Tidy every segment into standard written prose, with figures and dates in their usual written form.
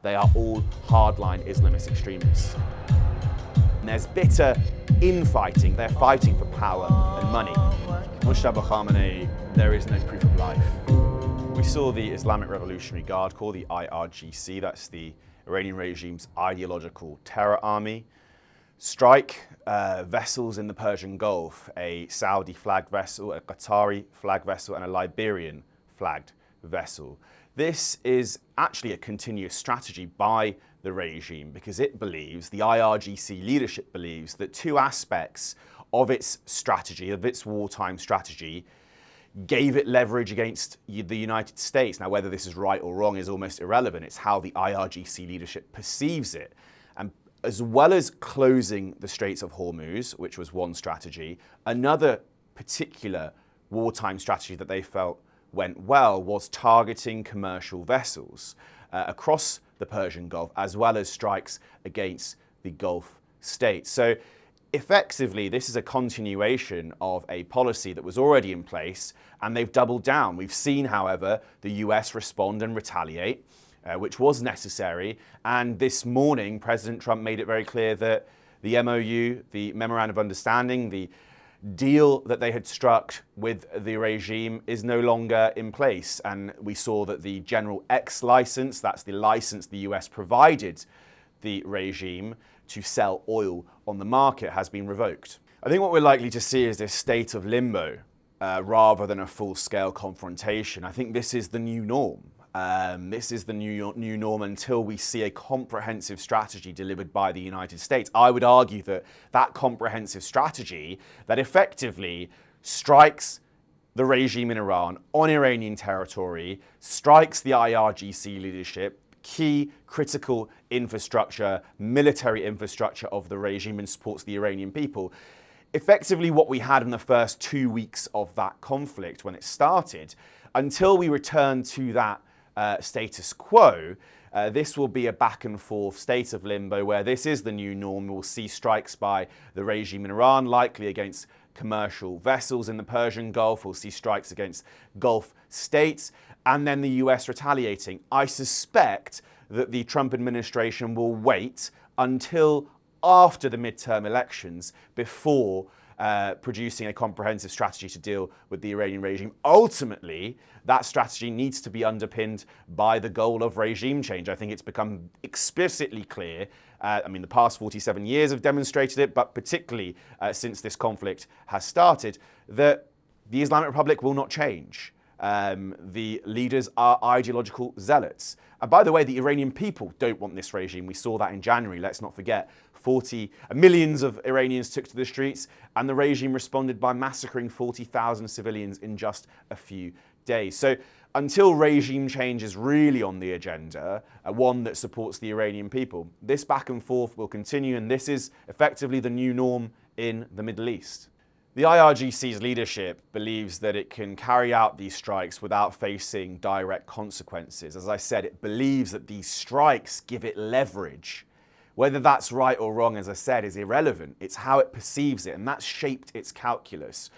They are all hardline Islamist extremists. And there's bitter infighting. They're fighting for power and money. Mujtaba Khamenei, there is no proof of life. We saw the Islamic Revolutionary Guard Corps, the IRGC, that's the Iranian regime's ideological terror army, strike vessels in the Persian Gulf, a Saudi flagged vessel, a Qatari flagged vessel, and a Liberian flagged vessel. This is actually a continuous strategy by the regime because it believes, the IRGC leadership believes, that two aspects of its strategy, of its wartime strategy, gave it leverage against the United States. Now, whether this is right or wrong is almost irrelevant. It's how the IRGC leadership perceives it. And as well as closing the Straits of Hormuz, which was one strategy, another particular wartime strategy that they felt went well was targeting commercial vessels across the Persian Gulf, as well as strikes against the Gulf states. So effectively, this is a continuation of a policy that was already in place, and they've doubled down. We've seen, however, the US respond and retaliate, which was necessary. And this morning, President Trump made it very clear that the MOU, the Memorandum of Understanding, the deal that they had struck with the regime is no longer in place. And we saw that the General X license, that's the license the US provided the regime to sell oil on the market, has been revoked. I think what we're likely to see is this state of limbo rather than a full-scale confrontation. I think this is the new norm. This is the new norm until we see a comprehensive strategy delivered by the United States. I would argue that that comprehensive strategy that effectively strikes the regime in Iran on Iranian territory, strikes the IRGC leadership, key critical infrastructure, military infrastructure of the regime, and supports the Iranian people. Effectively, what we had in the first 2 weeks of that conflict when it started, until we return to that status quo, this will be a back and forth state of limbo where this is the new norm. We'll see strikes by the regime in Iran, likely against commercial vessels in the Persian Gulf. We'll see strikes against Gulf states, and then the US retaliating. I suspect that the Trump administration will wait until after the midterm elections before producing a comprehensive strategy to deal with the Iranian regime. Ultimately, that strategy needs to be underpinned by the goal of regime change. I think it's become explicitly clear. The past 47 years have demonstrated it, but particularly since this conflict has started, that the Islamic Republic will not change. The leaders are ideological zealots. And by the way, the Iranian people don't want this regime. We saw that in January, let's not forget. Millions of Iranians took to the streets, and the regime responded by massacring 40,000 civilians in just a few days. So until regime change is really on the agenda, one that supports the Iranian people, this back and forth will continue, and this is effectively the new norm in the Middle East. The IRGC's leadership believes that it can carry out these strikes without facing direct consequences. As I said, it believes that these strikes give it leverage. Whether that's right or wrong, as I said, is irrelevant. It's how it perceives it, and that's shaped its calculus.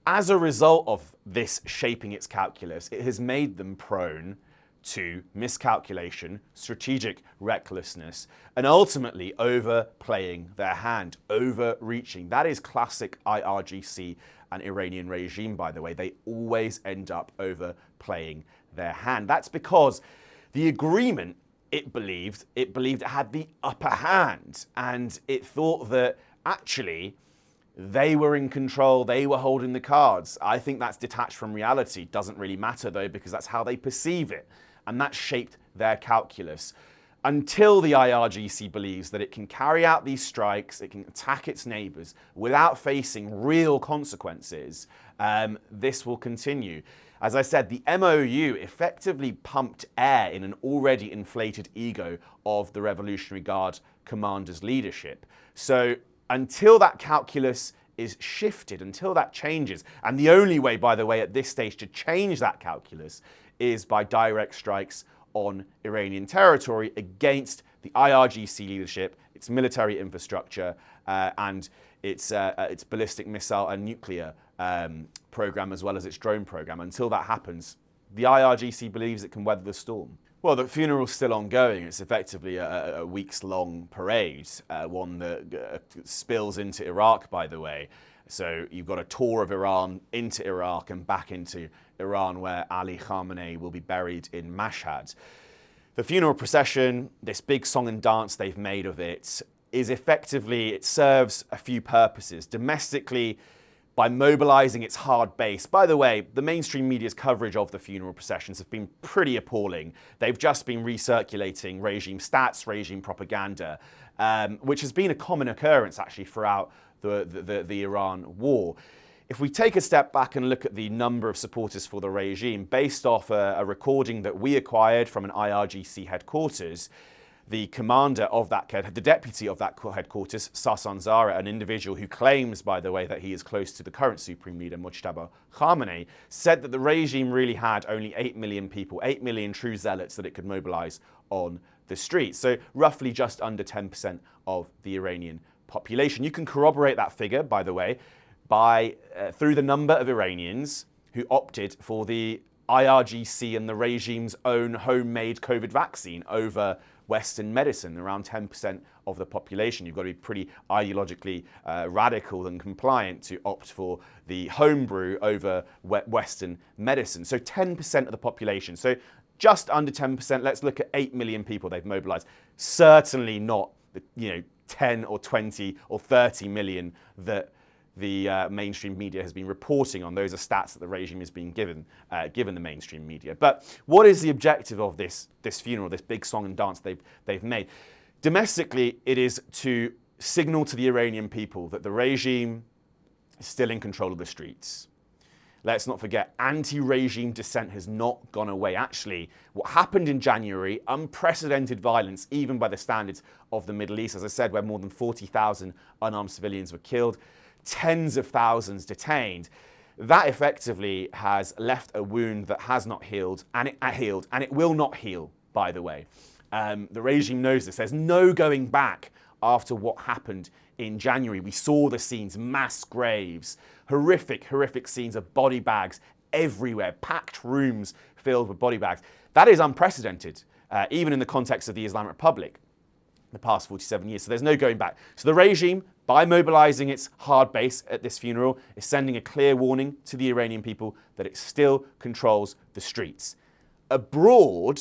As a result of this shaping its calculus, it has made them prone to miscalculation, strategic recklessness, and ultimately overplaying their hand, overreaching. That is classic IRGC and Iranian regime, by the way. They always end up overplaying their hand. That's because the agreement, it believed it had the upper hand, and it thought that actually they were in control, they were holding the cards. I think that's detached from reality. Doesn't really matter though, because that's how they perceive it. And that shaped their calculus. Until the IRGC believes that it can carry out these strikes, it can attack its neighbors without facing real consequences, this will continue. As I said, the MOU effectively pumped air in an already inflated ego of the Revolutionary Guard commander's leadership. So until that calculus is shifted, until that changes, and the only way, by the way, at this stage to change that calculus is by direct strikes on Iranian territory against the IRGC leadership, its military infrastructure, and its ballistic missile and nuclear program, as well as its drone program. Until that happens, the IRGC believes it can weather the storm. Well, the funeral's still ongoing. It's effectively a weeks-long parade, one that spills into Iraq, by the way. So you've got a tour of Iran into Iraq and back into Iran, where Ali Khamenei will be buried in Mashhad. The funeral procession, this big song and dance they've made of it, is effectively, it serves a few purposes. Domestically, by mobilizing its hard base. By the way, the mainstream media's coverage of the funeral processions have been pretty appalling. They've just been recirculating regime stats, regime propaganda, which has been a common occurrence actually throughout the Iran war. If we take a step back and look at the number of supporters for the regime, based off a recording that we acquired from an IRGC headquarters, the commander of that, the deputy of that headquarters, Sasan Zara, an individual who claims, by the way, that he is close to the current supreme leader, Mujtaba Khamenei, said that the regime really had only 8 million people, 8 million true zealots that it could mobilize on the streets. So roughly just under 10% of the Iranian population. You can corroborate that figure, by the way, through the number of Iranians who opted for the IRGC and the regime's own homemade COVID vaccine over Western medicine. Around 10% of the population. You've got to be pretty ideologically radical and compliant to opt for the homebrew over Western medicine. So 10% of the population. So just under 10%. Let's look at 8 million people they've mobilized. Certainly not the 10 or 20 or 30 million that the mainstream media has been reporting on. Those are stats that the regime has been given the mainstream media. But what is the objective of this funeral, this big song and dance they've made? Domestically, it is to signal to the Iranian people that the regime is still in control of the streets. Let's not forget, anti-regime dissent has not gone away. Actually, what happened in January, unprecedented violence, even by the standards of the Middle East, as I said, where more than 40,000 unarmed civilians were killed, tens of thousands detained. That effectively has left a wound that has not healed, and it will not heal, by the way. The regime knows this. There's no going back after what happened in January. We saw the scenes, mass graves, horrific scenes of body bags everywhere, packed rooms filled with body bags. That is unprecedented, even in the context of the Islamic Republic, the past 47 years. So there's no going back. So the regime, by mobilizing its hard base at this funeral, is sending a clear warning to the Iranian people that it still controls the streets. Abroad,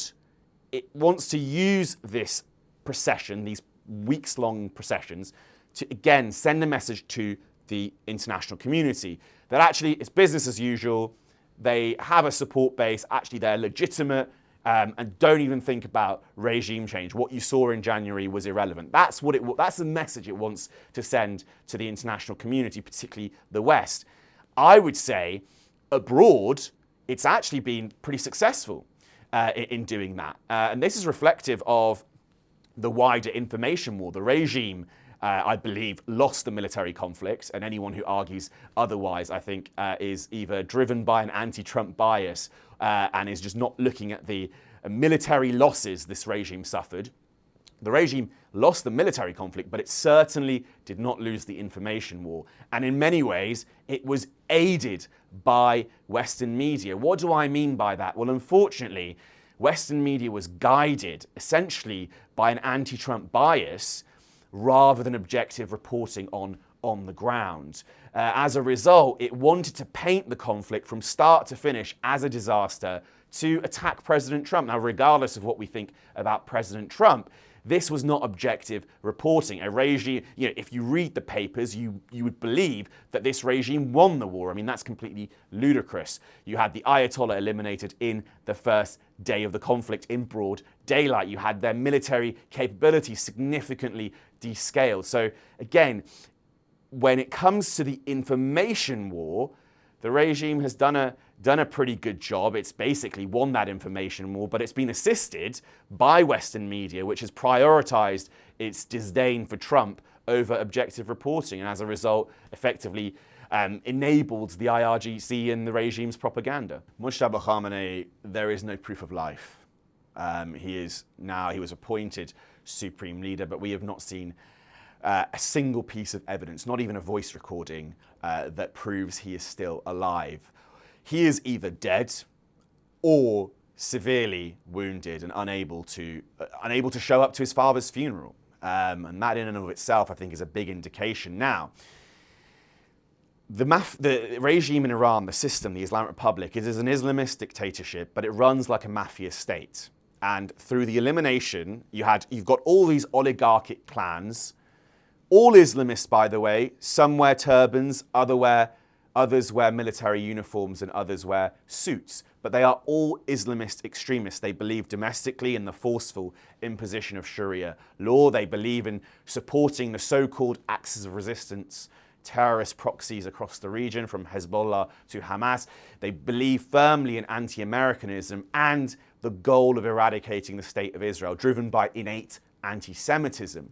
it wants to use this procession, these weeks-long processions, to again send a message to the international community that actually it's business as usual. They have a support base. Actually, they're legitimate. And don't even think about regime change. What you saw in January was irrelevant. That's the message it wants to send to the international community, particularly the West. I would say abroad, it's actually been pretty successful in doing that. And this is reflective of the wider information war. The regime, I believe, lost the military conflict, and anyone who argues otherwise, I think, is either driven by an anti-Trump bias and is just not looking at the military losses this regime suffered. The regime lost the military conflict, but it certainly did not lose the information war. And in many ways, it was aided by Western media. What do I mean by that? Well, unfortunately, Western media was guided essentially by an anti-Trump bias rather than objective reporting on the ground. As a result, it wanted to paint the conflict from start to finish as a disaster to attack President Trump. Now, regardless of what we think about President Trump, this was not objective reporting. A regime, if you read the papers, you would believe that this regime won the war. I mean, that's completely ludicrous. You had the Ayatollah eliminated in the first day of the conflict in broad daylight. You had their military capabilities significantly descaled. So again, when it comes to the information war, the regime has done a pretty good job. It's basically won that information war, but it's been assisted by Western media, which has prioritized its disdain for Trump over objective reporting, and as a result, effectively enabled the IRGC and the regime's propaganda. Mujtaba Khamenei, there is no proof of life. He was appointed supreme leader, but we have not seen a single piece of evidence, not even a voice recording, that proves he is still alive. He is either dead or severely wounded and unable to show up to his father's funeral. And that in and of itself, I think, is a big indication. Now, the regime in Iran, the system, the Islamic Republic, it is an Islamist dictatorship, but it runs like a mafia state. And through the elimination, you've got all these oligarchic clans, all Islamists, by the way. Some wear turbans, others wear military uniforms, and others wear suits. But they are all Islamist extremists. They believe domestically in the forceful imposition of Sharia law. They believe in supporting the so-called axis of resistance, terrorist proxies across the region, from Hezbollah to Hamas. They believe firmly in anti-Americanism and the goal of eradicating the state of Israel, driven by innate anti-Semitism.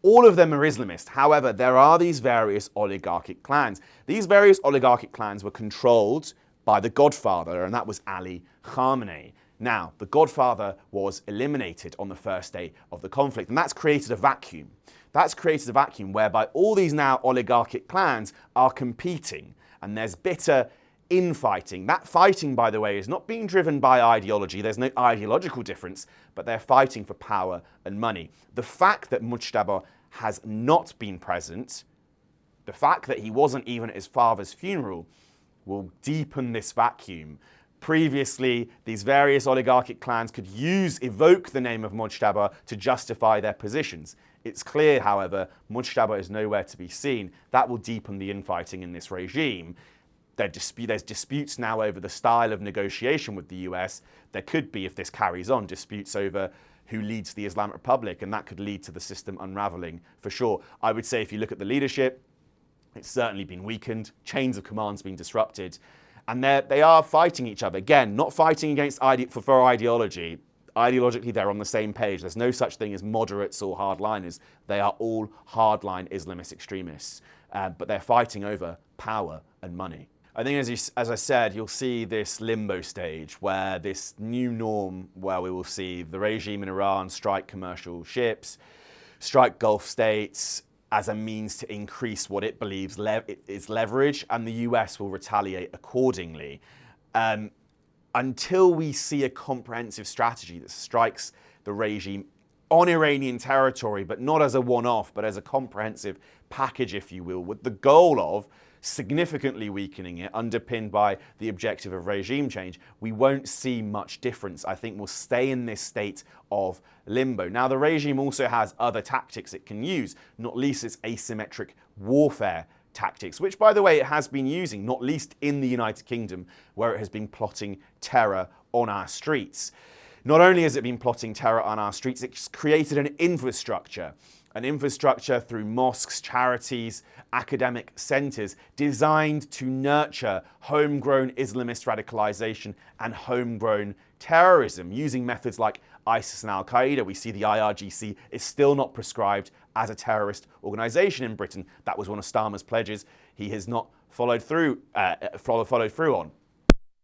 All of them are Islamist. However, there are these various oligarchic clans. These various oligarchic clans were controlled by the godfather, and that was Ali Khamenei. Now, the godfather was eliminated on the first day of the conflict, and that's created a vacuum. That's created a vacuum whereby all these now oligarchic clans are competing, and there's bitter infighting. That fighting, by the way, is not being driven by ideology. There's no ideological difference, but they're fighting for power and money. The fact that Mujtaba has not been present, the fact that he wasn't even at his father's funeral, will deepen this vacuum. Previously, these various oligarchic clans could evoke the name of Mujtaba to justify their positions. It's clear, however, Mujtaba is nowhere to be seen. That will deepen the infighting in this regime. There's disputes now over the style of negotiation with the US. There could be, if this carries on, disputes over who leads the Islamic Republic, and that could lead to the system unraveling for sure. I would say if you look at the leadership, it's certainly been weakened. Chains of command's been disrupted. And they are fighting each other. Again, not fighting against for ideology. Ideologically, they're on the same page. There's no such thing as moderates or hardliners. They are all hardline Islamist extremists. But they're fighting over power and money. I think, as I said, you'll see this limbo stage where this new norm, where we will see the regime in Iran strike commercial ships, strike Gulf states as a means to increase what it believes is leverage, and the US will retaliate accordingly. Until we see a comprehensive strategy that strikes the regime on Iranian territory, but not as a one-off, but as a comprehensive package, if you will, with the goal of significantly weakening it, underpinned by the objective of regime change, we won't see much difference. I think we'll stay in this state of limbo. Now, the regime also has other tactics it can use, not least its asymmetric warfare tactics, which, by the way, it has been using, not least in the United Kingdom, where it has been plotting terror on our streets. Not only has it been plotting terror on our streets, it's created an infrastructure through mosques, charities, academic centres designed to nurture homegrown Islamist radicalisation and homegrown terrorism using methods like ISIS and Al-Qaeda. We see the IRGC is still not prescribed as a terrorist organisation in Britain. That was one of Starmer's pledges. He has not followed through on.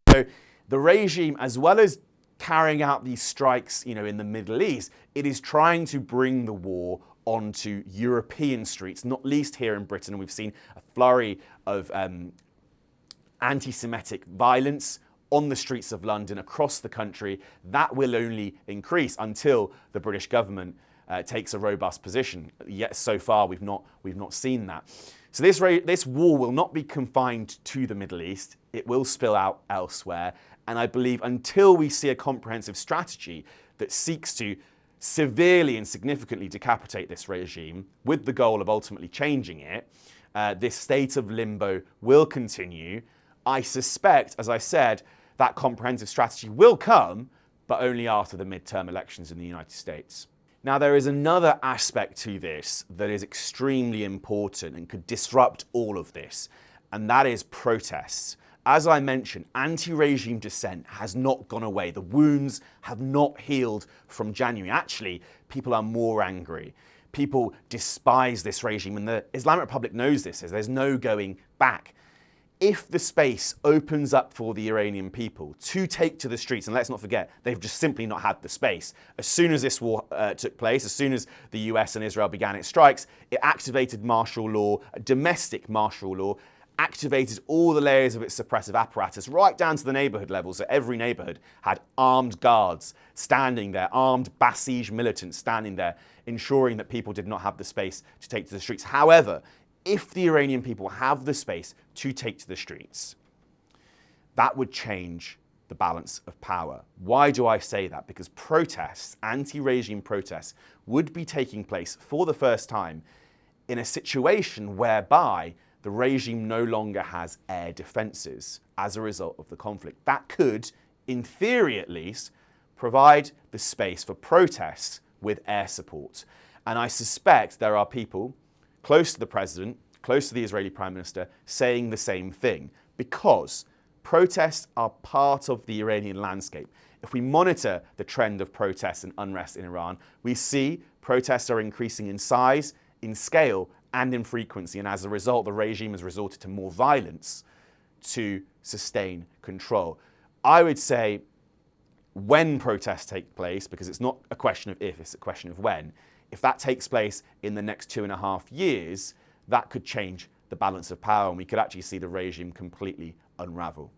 So the regime, as well as carrying out these strikes, in the Middle East, it is trying to bring the war onto European streets, not least here in Britain. And we've seen a flurry of anti-Semitic violence on the streets of London, across the country. That will only increase until the British government takes a robust position. Yet so far we've not seen that. So this war will not be confined to the Middle East. It will spill out elsewhere. And I believe until we see a comprehensive strategy that seeks to severely and significantly decapitate this regime with the goal of ultimately changing it, this state of limbo will continue. I suspect, as I said, that comprehensive strategy will come, but only after the midterm elections in the United States. Now, there is another aspect to this that is extremely important and could disrupt all of this, and that is protests. As I mentioned, anti-regime dissent has not gone away. The wounds have not healed from January. Actually, people are more angry. People despise this regime, and the Islamic Republic knows this. There's no going back. If the space opens up for the Iranian people to take to the streets, and let's not forget, they've just simply not had the space. As soon as this war took place, as soon as the US and Israel began its strikes, it activated martial law, domestic martial law, activated all the layers of its suppressive apparatus right down to the neighborhood level. So every neighborhood had armed guards standing there, armed Basij militants standing there, ensuring that people did not have the space to take to the streets. However, if the Iranian people have the space to take to the streets, that would change the balance of power. Why do I say that? Because protests, anti-regime protests, would be taking place for the first time in a situation whereby the regime no longer has air defenses as a result of the conflict. That could, in theory at least, provide the space for protests with air support. And I suspect there are people close to the president, close to the Israeli prime minister, saying the same thing, because protests are part of the Iranian landscape. If we monitor the trend of protests and unrest in Iran, we see protests are increasing in size, in scale, and in frequency. And as a result, the regime has resorted to more violence to sustain control. I would say when protests take place, because it's not a question of if, it's a question of when, if that takes place in the next 2.5 years, that could change the balance of power, and we could actually see the regime completely unravel.